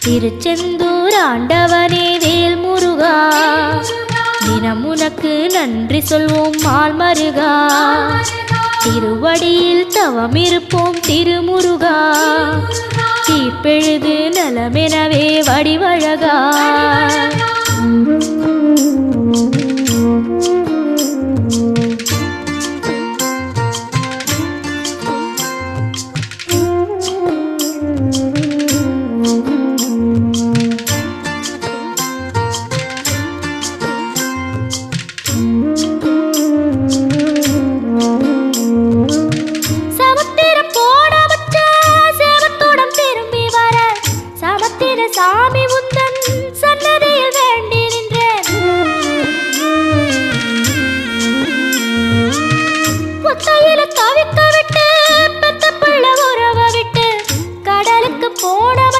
திருச்செந்தூர் ஆண்டவனே வேல் முருகா, தினம் உனக்கு நன்றி சொல்வோம் மால் மருகா. திருவடியில் தவம் இருப்போம் திருமுருகா, தீப்பெழுது நலமெனவே வடிவழகா. சாமி உந்த